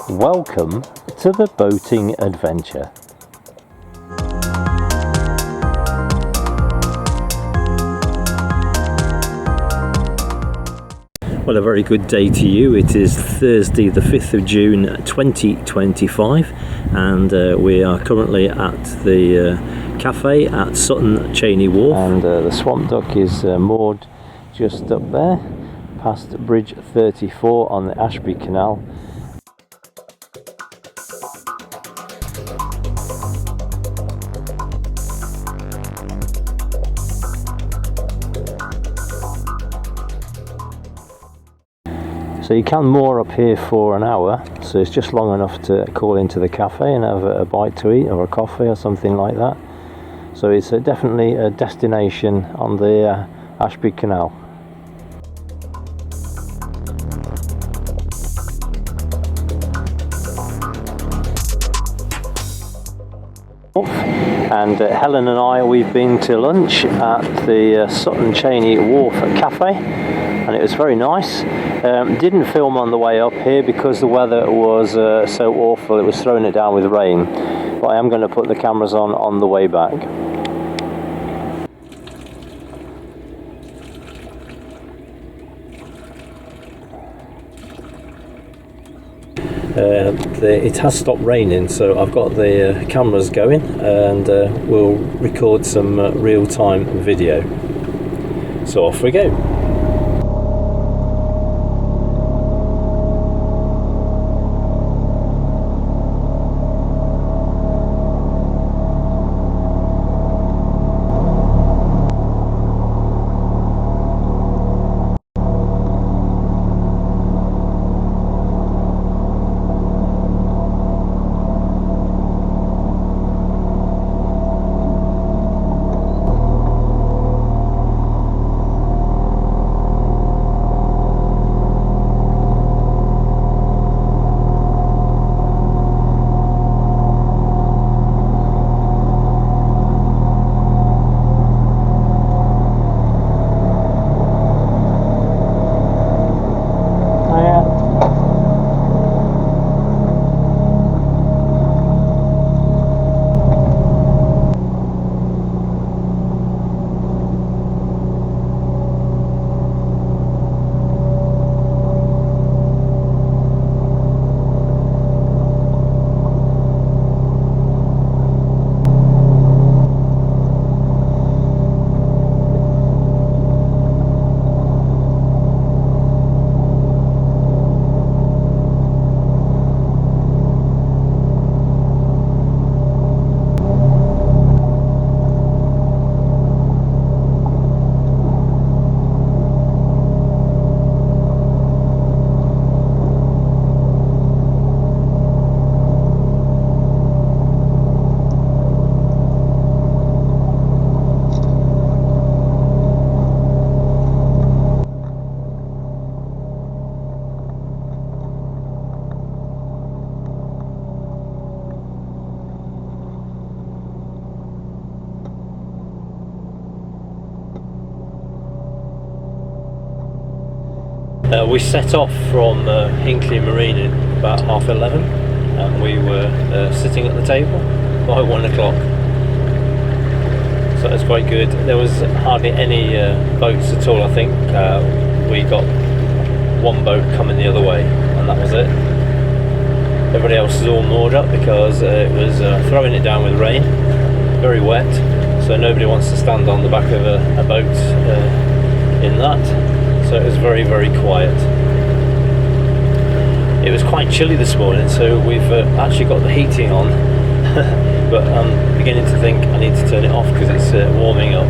Welcome to the boating adventure. Well, a very good day to you. It is Thursday the 5th of June 2025 and we are currently at the cafe at Sutton, Cheney Wharf, and the swamp duck is moored just up there past bridge 34 on the Ashby Canal. So you can moor up here for an hour, so it's just long enough to call into the cafe and have a bite to eat or a coffee or something like that. So it's definitely a destination on the Ashby Canal. And Helen and I, we've been to lunch at the Sutton Cheney Wharf Cafe, and it was very nice. Didn't film on the way up here because the weather was so awful, it was throwing it down with rain, but I am going to put the cameras on the way back. It has stopped raining, so I've got the cameras going and we'll record some real-time video. So off we go. We set off from Hinkley Marina about 11:30 and we were sitting at the table by 1 o'clock. So it's quite good. There was hardly any boats at all, I think. We got one boat coming the other way and that was it. Everybody else is all moored up because it was throwing it down with rain, very wet, so nobody wants to stand on the back of a boat in that. So it was very, very quiet. It was quite chilly this morning, so we've actually got the heating on, but I'm beginning to think I need to turn it off because it's warming up.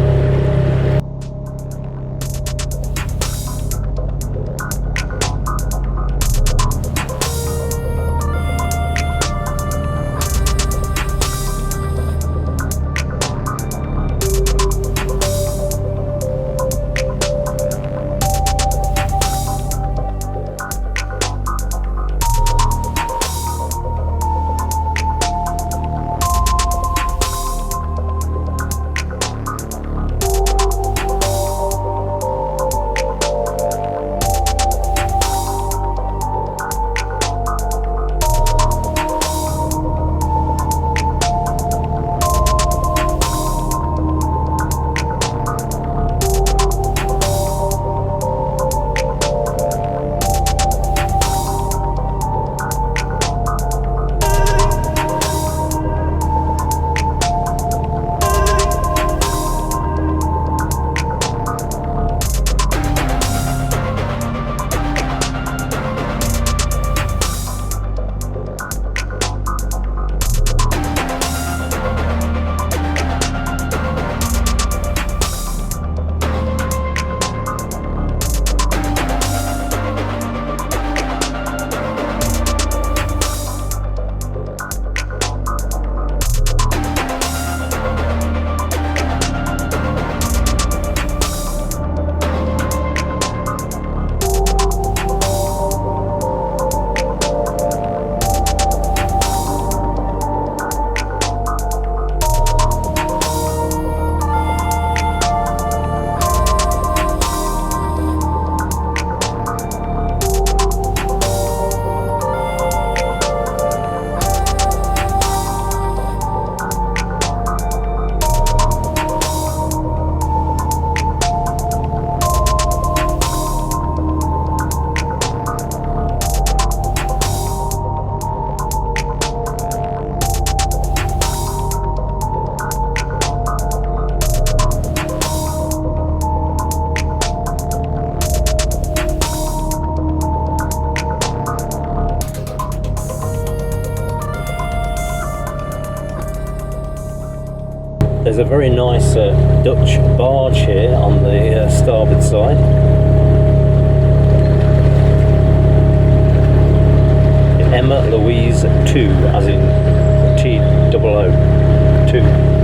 there's a very nice Dutch barge here on the starboard side. Emma Louise 2, as in T-00, 2.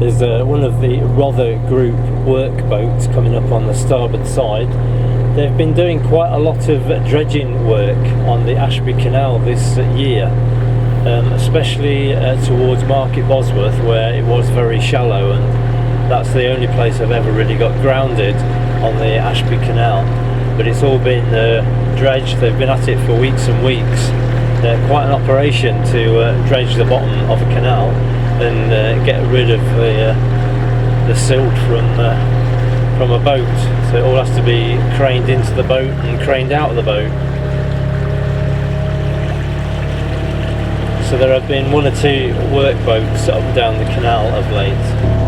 There's one of the Rother Group workboats coming up on the starboard side. They've been doing quite a lot of dredging work on the Ashby Canal this year, especially towards Market Bosworth, where it was very shallow, and that's the only place I've ever really got grounded on the Ashby Canal. But it's all been dredged. They've been at it for weeks and weeks. Quite an operation to dredge the bottom of a canal and get rid of the silt from a boat. So it all has to be craned into the boat and craned out of the boat. So there have been one or two workboats up and down the canal of late.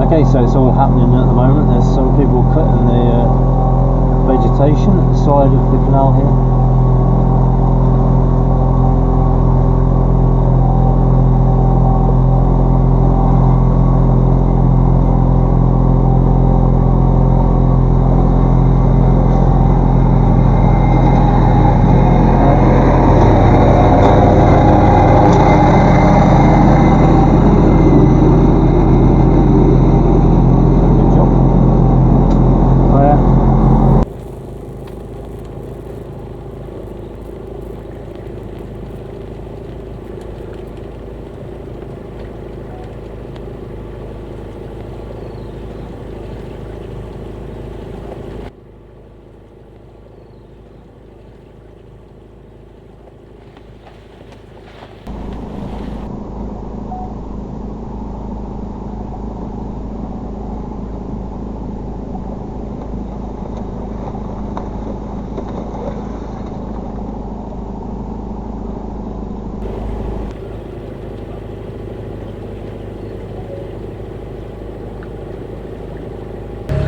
Okay, so it's all happening at the moment. There's some people cutting the vegetation at the side of the canal here.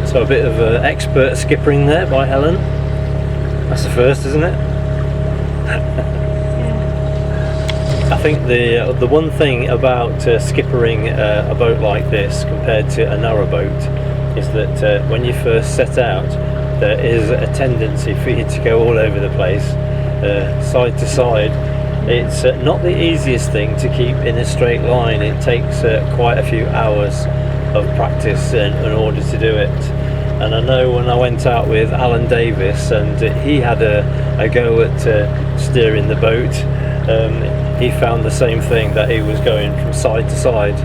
So a bit of expert skippering there by Helen. That's the first, isn't it? I think the one thing about skippering a boat like this compared to a narrow boat is that when you first set out, there is a tendency for you to go all over the place, side to side, It's not the easiest thing to keep in a straight line. It takes quite a few hours of practice in order to do it. And I know when I went out with Alan Davis and he had a go at steering the boat, he found the same thing, that he was going from side to side.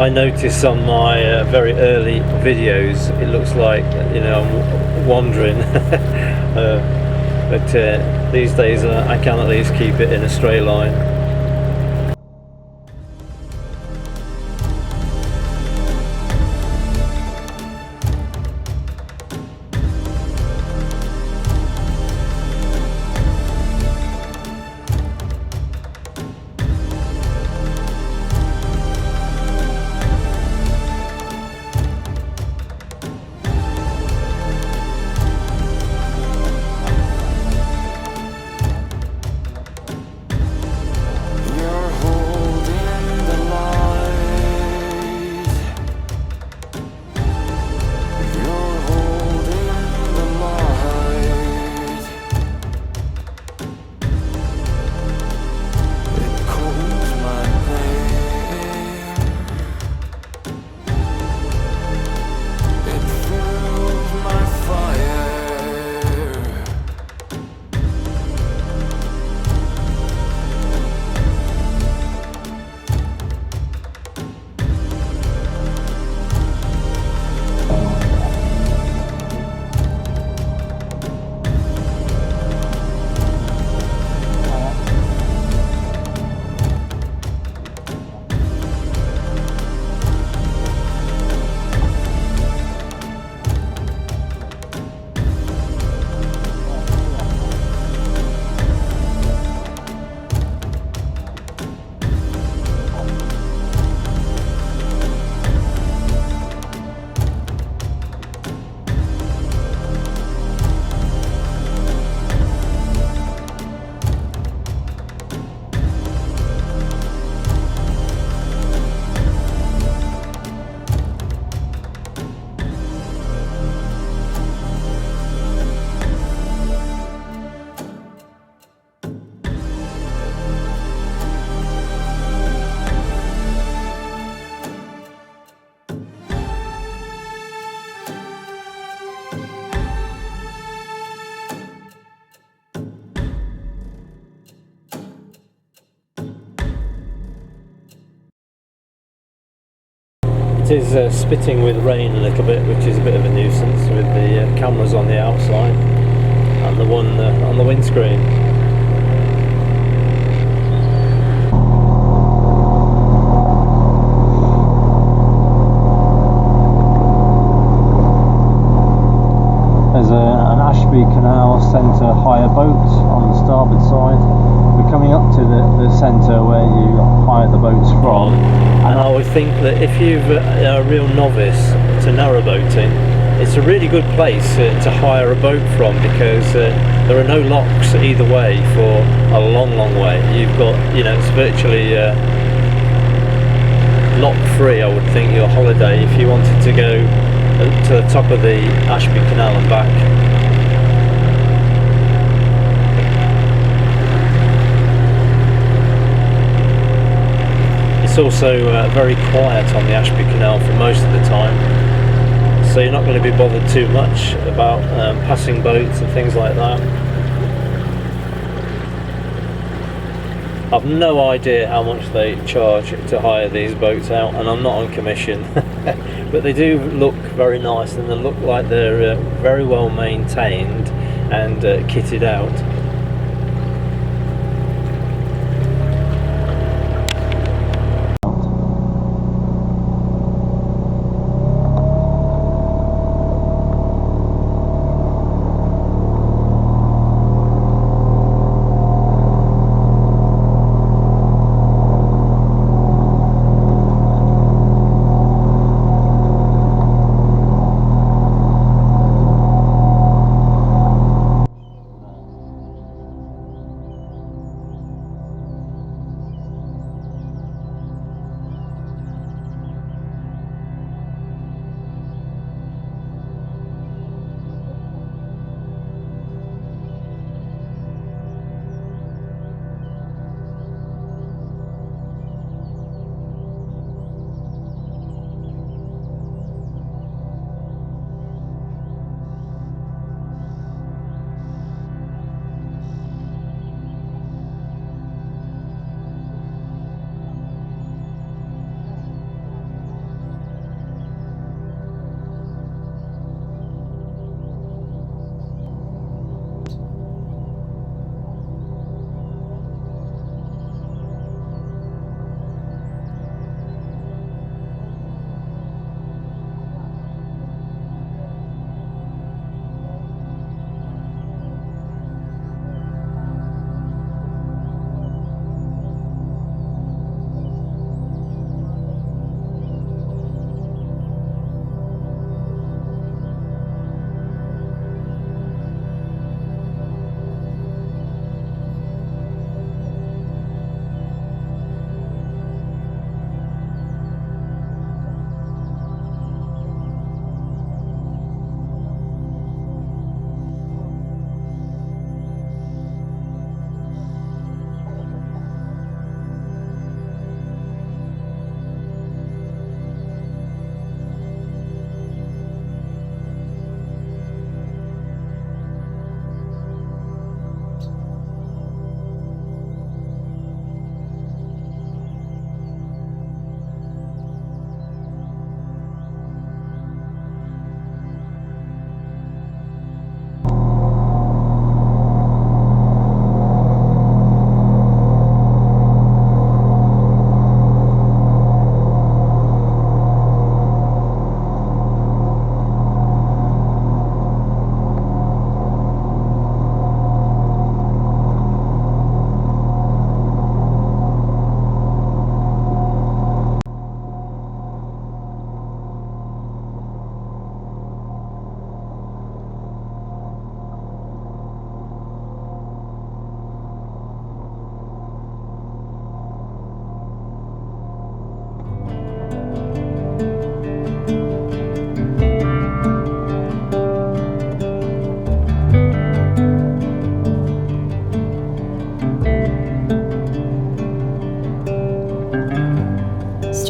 I noticed on my very early videos, it looks like, you know, I'm wandering. But these days I can at least keep it in a straight line. It is spitting with rain a little bit, which is a bit of a nuisance with the cameras on the outside and the one on the windscreen. There's an Ashby Canal centre hire boat on the starboard side. We're coming up to the centre where you hire the boats from, and I would think that if you're a real novice to narrowboating, it's a really good place to hire a boat from, because there are no locks either way for a long way. You've got, you know, it's virtually lock free, I would think, your holiday, if you wanted to go to the top of the Ashby Canal and back. It's also very quiet on the Ashby Canal for most of the time, so you're not going to be bothered too much about passing boats and things like that. I've no idea how much they charge to hire these boats out, and I'm not on commission. But they do look very nice, and they look like they're very well maintained and kitted out.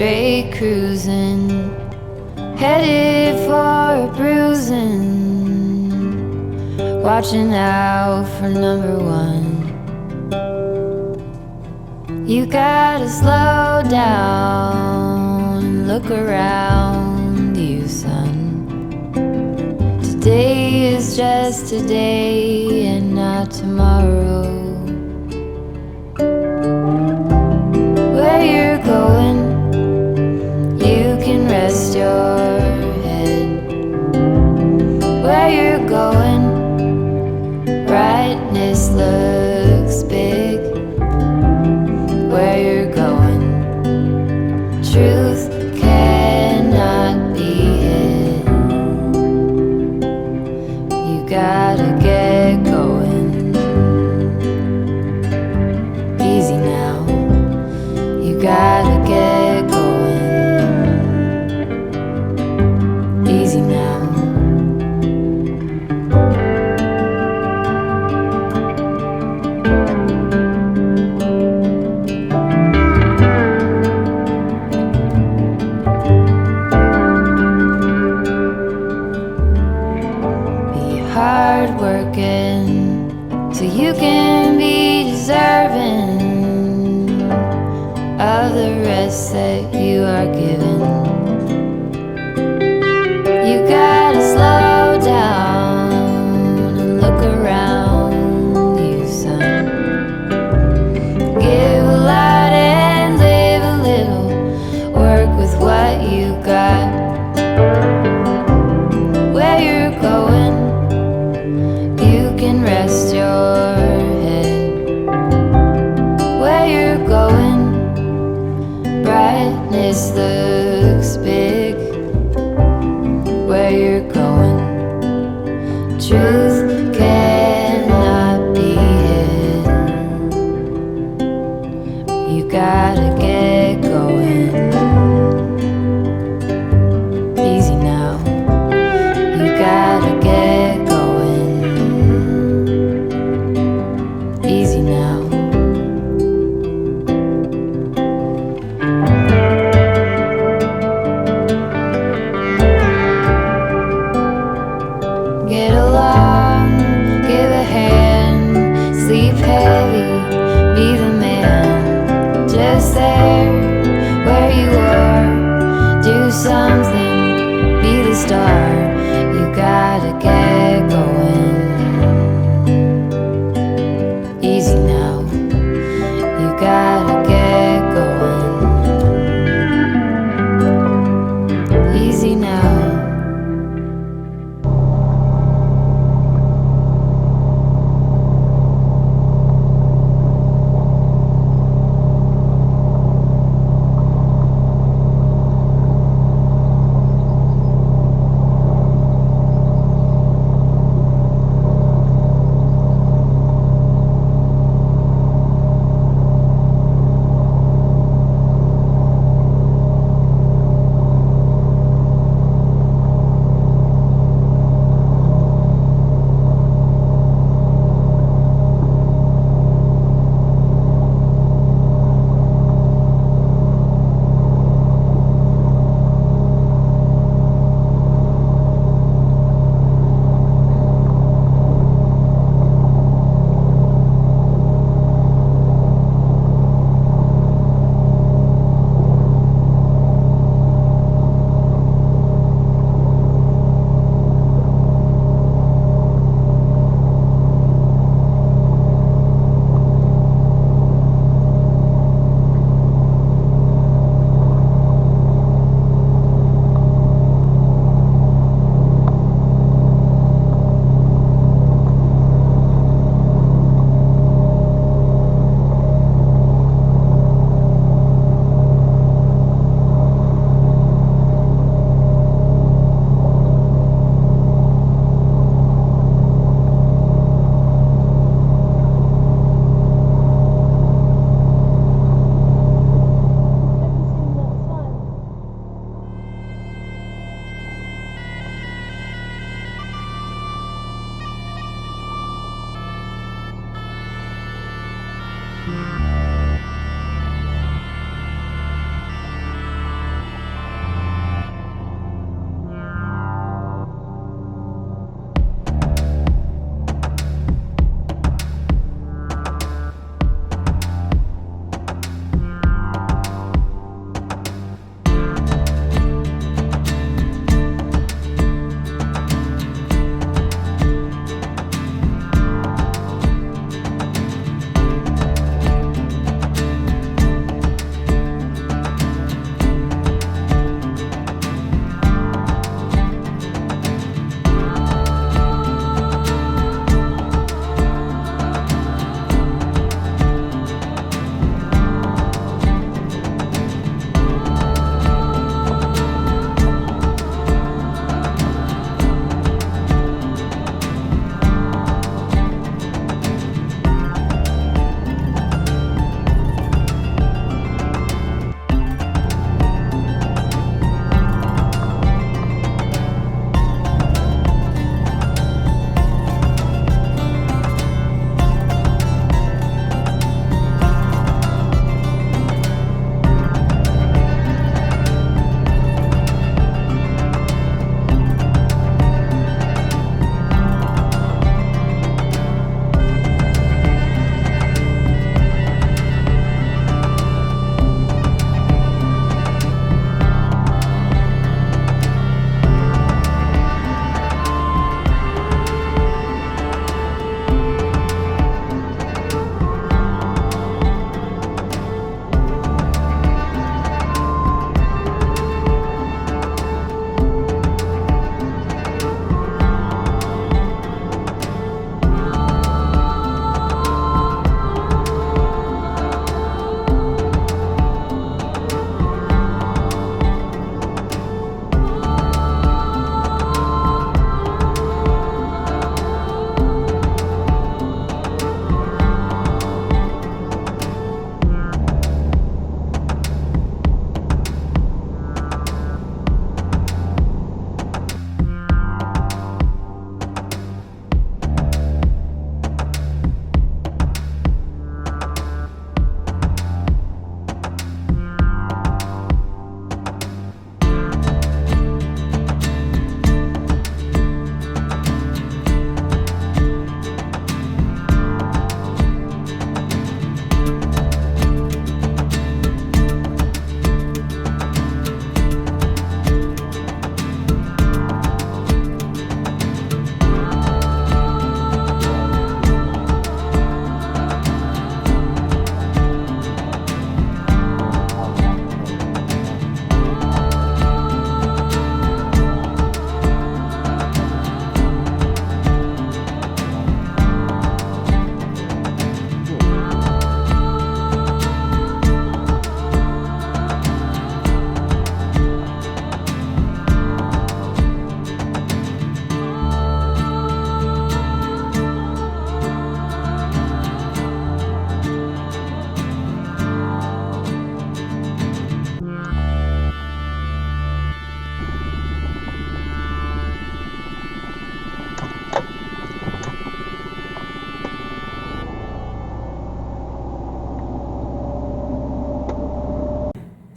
straight cruising, headed for a bruising, watching out for number one. You gotta slow down and look around you, son. Today is just today and not tomorrow. Where you're going, you can rest your head. Where you're going, brightness looks big. Where you're going, truth cannot be hid. You gotta get going. Easy now. You gotta get going. Easy now. Hard working so you can be deserving of the rest that you are given. You gotta slow down and look around you, son. Give a lot and live a little. Work with what you got. Where you're going, you can rest your head. Where you're going, brightness looks big. Where you're going, truth cannot be hid. You gotta get going. Easy now. You gotta get going. Easy now. Get along, give a hand, sleep heavy, be the man. Just there, where you are, do something, be the star. You gotta get going. Easy now. You gotta get going. Easy now.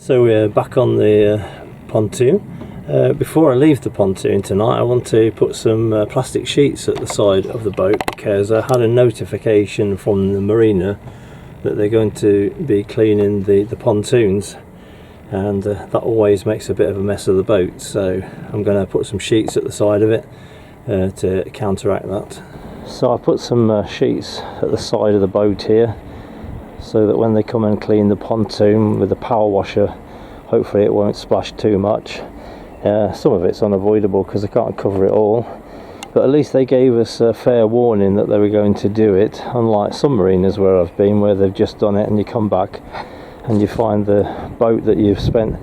So we're back on the pontoon. Before I leave the pontoon tonight, I want to put some plastic sheets at the side of the boat, because I had a notification from the marina that they're going to be cleaning the pontoons, and that always makes a bit of a mess of the boat, so I'm going to put some sheets at the side of it to counteract that. So I put some sheets at the side of the boat here, so that when they come and clean the pontoon with the power washer, hopefully it won't splash too much. Some of it's unavoidable because I can't cover it all, but at least they gave us a fair warning that they were going to do it, unlike some marinas where I've been, where they've just done it and you come back and you find the boat that you've spent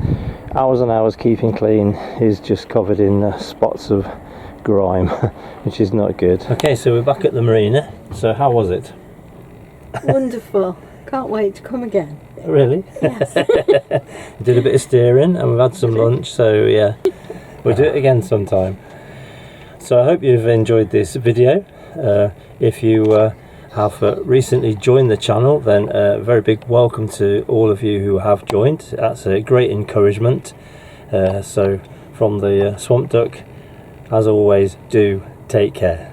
hours and hours keeping clean is just covered in spots of grime, which is not good. Okay, so we're back at the marina. So how was it? Wonderful. Can't wait to come again. Really? Yes. We did a bit of steering and we've had some lunch, so yeah, we'll do it again sometime. So I hope you've enjoyed this video. If you have recently joined the channel, then a very big welcome to all of you who have joined. That's a great encouragement. So from the Swamp Duck, as always, do take care.